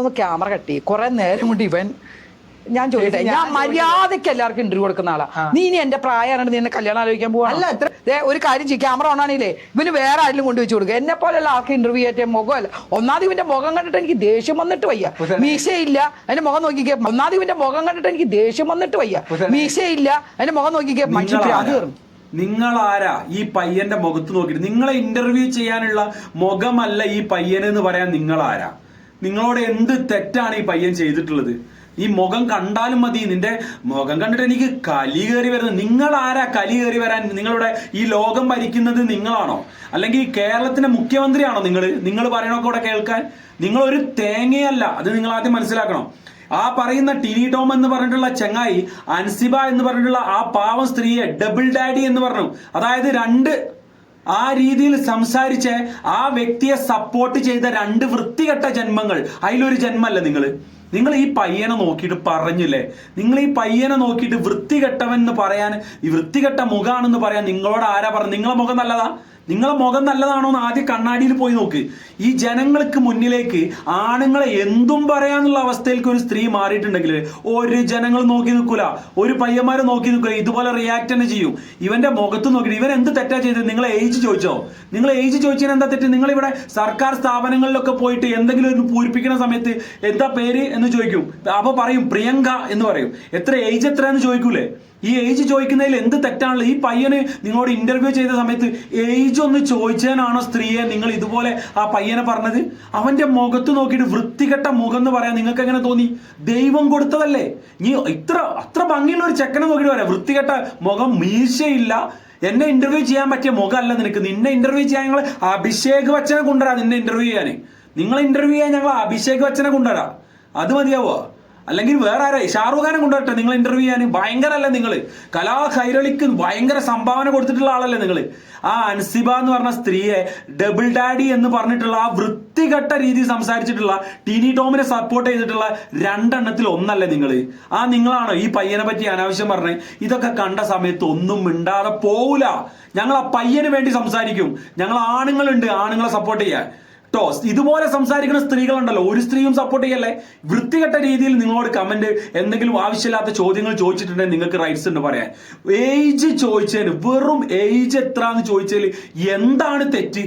ഒന്ന് ക്യാമറ കട്ടി കുറെ നേരം കൊണ്ട് ഇവൻ ഞാൻ ചോദിക്കട്ടെ, ഞാൻ മര്യാദയ്ക്ക് എല്ലാവർക്കും ഇന്റർവ്യൂ കൊടുക്കുന്ന ആളാ. നീ ഇനി എന്റെ പ്രായമാണ് നീ എന്നെ കല്യാണം ആലോചിക്കാൻ പോവാ. ഒരു കാര്യം ചെയ്യും, ക്യാമറ ഓണാണില്ലേ ഇവന് വേറെ ആരെങ്കിലും കൊണ്ടുവച്ച് കൊടുക്കുക. എന്നെ പോലെയുള്ള ആൾക്ക് ഇന്റർവ്യൂ ചെയ്യാൻ മുഖമല്ല. ഒന്നാമത് ഇവന്റെ മുഖം കണ്ടിട്ട് എനിക്ക് ദേഷ്യം വന്നിട്ട് വയ്യ. മീശയില്ല, അതിന്റെ മുഖം നോക്കിക്കേ. ഒന്നാമത് ഇവന്റെ മുഖം കണ്ടിട്ട് എനിക്ക് ദേഷ്യം വന്നിട്ട് വയ്യ. മീശയില്ല, അതിന്റെ മുഖം നോക്കിക്കേ. മനുഷ്യൻ അത് കയറും. നിങ്ങൾ ആരാ ഈ പയ്യന്റെ മുഖത്ത് നോക്കിയിട്ട്? നിങ്ങളെ ഇന്റർവ്യൂ ചെയ്യാനുള്ള മുഖമല്ല ഈ പയ്യൻ എന്ന് പറയാൻ നിങ്ങൾ ആരാ? നിങ്ങളോട് എന്ത് തെറ്റാണ് ഈ പയ്യൻ ചെയ്തിട്ടുള്ളത്? ഈ മുഖം കണ്ടാലും മതി. നിന്റെ മുഖം കണ്ടിട്ട് എനിക്ക് കലി കയറി വരുന്നത്. നിങ്ങൾ ആരാ കലി കയറി വരാൻ? നിങ്ങളുടെ ഈ ലോകം ഭരിക്കുന്നത് നിങ്ങളാണോ? അല്ലെങ്കിൽ കേരളത്തിന്റെ മുഖ്യമന്ത്രിയാണോ നിങ്ങൾ പറയണൊക്കെ ഇവിടെ കേൾക്കാൻ? നിങ്ങളൊരു തേങ്ങയല്ല, അത് നിങ്ങൾ ആദ്യം മനസ്സിലാക്കണം. ആ പറയുന്ന ടിനി ടോം എന്ന് പറഞ്ഞിട്ടുള്ള ചങ്ങായി, അൻസിബ എന്ന് പറഞ്ഞിട്ടുള്ള ആ പാവം സ്ത്രീയെ ഡബിൾ ഡാഡി എന്ന് പറഞ്ഞു. അതായത് ആ രീതിയിൽ സംസാരിച്ച് ആ വ്യക്തിയെ സപ്പോർട്ട് ചെയ്ത രണ്ട് വൃത്തികെട്ട ജന്മങ്ങൾ. അതിലൊരു ജന്മല്ല നിങ്ങൾ ഈ പയ്യനെ നോക്കിയിട്ട് പറഞ്ഞില്ലേ? നിങ്ങൾ ഈ പയ്യനെ നോക്കിയിട്ട് വൃത്തികെട്ടവൻ എന്ന് പറയാൻ, ഈ വൃത്തികെട്ട മുഖാണെന്ന് പറയാൻ നിങ്ങളോട് ആരാ പറഞ്ഞു? നിങ്ങളെ മുഖം നല്ലതാ? നിങ്ങളെ മുഖം നല്ലതാണോ എന്ന് ആദ്യം കണ്ണാടിയിൽ പോയി നോക്ക്. ഈ ജനങ്ങൾക്ക് മുന്നിലേക്ക് ആണുങ്ങളെ എന്തും പറയാന്നുള്ള അവസ്ഥയിലേക്ക് ഒരു സ്ത്രീ മാറിയിട്ടുണ്ടെങ്കിൽ ഒരു ജനങ്ങൾ നോക്കി നിൽക്കൂല, ഒരു പയ്യന്മാര് നോക്കി നിൽക്കൂല. ഇതുപോലെ റിയാക്ട് തന്നെ ചെയ്യും. ഇവന്റെ മുഖത്ത് നോക്കിയിട്ട് ഇവൻ എന്ത് തെറ്റാ ചെയ്തത്? നിങ്ങൾ ഏജ് ചോദിച്ചോ? നിങ്ങൾ ഏജ് ചോദിച്ചതിന് എന്താ തെറ്റ്? നിങ്ങൾ ഇവിടെ സർക്കാർ സ്ഥാപനങ്ങളിലൊക്കെ പോയിട്ട് എന്തെങ്കിലും ഒരു പൂരിപ്പിക്കുന്ന സമയത്ത് എന്താ പേര് എന്ന് ചോദിക്കും. അപ്പൊ പറയും പ്രിയങ്ക എന്ന് പറയും. എത്ര ഏജ് എത്രയാന്ന് ചോദിക്കൂലേ? ഈ ഏജ് ചോദിക്കുന്നതിൽ എന്ത് തെറ്റാണല്ലോ? ഈ പയ്യന് നിങ്ങളോട് ഇന്റർവ്യൂ ചെയ്ത സമയത്ത് ഏജ് ഒന്ന് ചോദിച്ചതിനാണോ സ്ത്രീയെ നിങ്ങൾ ഇതുപോലെ ആ പയ്യനെ പറഞ്ഞത്? അവന്റെ മുഖത്ത് നോക്കിയിട്ട് വൃത്തികെട്ട മുഖം എന്ന് പറയാൻ നിങ്ങൾക്ക് എങ്ങനെ തോന്നി? ദൈവം കൊടുത്തതല്ലേ? നീ അത്ര ഭംഗിയുള്ള ഒരു ചെക്കനെ നോക്കിയിട്ട് പറയാം വൃത്തികെട്ട മുഖം, മീശയില്ല. എന്നെ ഇന്റർവ്യൂ ചെയ്യാൻ പറ്റിയ മുഖമല്ല നിനക്ക്. നിന്നെ ഇന്റർവ്യൂ ചെയ്യാൻ ഞങ്ങൾ അഭിഷേക് ബച്ചനെ കൊണ്ടുവരാം. നിന്നെ ഇന്റർവ്യൂ ചെയ്യാൻ, നിങ്ങളെ ഇന്റർവ്യൂ ചെയ്യാൻ ഞങ്ങൾ അഭിഷേക് ബച്ചനെ കൊണ്ടുവരാം. അത് മതിയാവോ? അല്ലെങ്കിൽ വേറെ ആരാ? ഷാറൂഖ് ഖാനെ കൊണ്ടുവരട്ടെ നിങ്ങൾ ഇന്റർവ്യൂ ചെയ്യാൻ. ഭയങ്കര അല്ലേ നിങ്ങൾ? കലാ കൈരളിക്ക് ഭയങ്കര സംഭാവന കൊടുത്തിട്ടുള്ള ആളല്ലേ നിങ്ങൾ? ആ അൻസിബ എന്ന് പറഞ്ഞ സ്ത്രീയെ ഡബിൾ ഡാഡി എന്ന് പറഞ്ഞിട്ടുള്ള ആ വൃത്തികെട്ട രീതിയിൽ സംസാരിച്ചിട്ടുള്ള ടിനി ടോമിനെ സപ്പോർട്ട് ചെയ്തിട്ടുള്ള രണ്ടെണ്ണത്തിൽ ഒന്നല്ലേ നിങ്ങൾ? നിങ്ങളാണോ ഈ പയ്യനെ പറ്റി അനാവശ്യം പറഞ്ഞേ? ഇതൊക്കെ കണ്ട സമയത്ത് ഒന്നും മിണ്ടാതെ പോവില്ല. ഞങ്ങൾ ആ പയ്യന് വേണ്ടി സംസാരിക്കും. ഞങ്ങൾ ആണുങ്ങളുണ്ട്, ആണുങ്ങളെ സപ്പോർട്ട് ചെയ്യാൻ. ഇതുപോലെ സംസാരിക്കുന്ന സ്ത്രീകളുണ്ടല്ലോ, ഒരു സ്ത്രീയും സപ്പോർട്ട് ചെയ്യല്ലേ. വൃത്തികെട്ട രീതിയിൽ നിങ്ങളോട് കമന്റ് എന്തെങ്കിലും ആവശ്യമില്ലാത്ത ചോദ്യങ്ങൾ ചോദിച്ചിട്ടുണ്ടെങ്കിൽ നിങ്ങൾക്ക് റൈറ്റ്സ് ഉണ്ട് പറയാൻ. ഏജ് ചോദിച്ചതിന്, വെറും ഏജ് എത്ര എന്ന് ചോദിച്ചതിൽ എന്താണ് തെറ്റ്?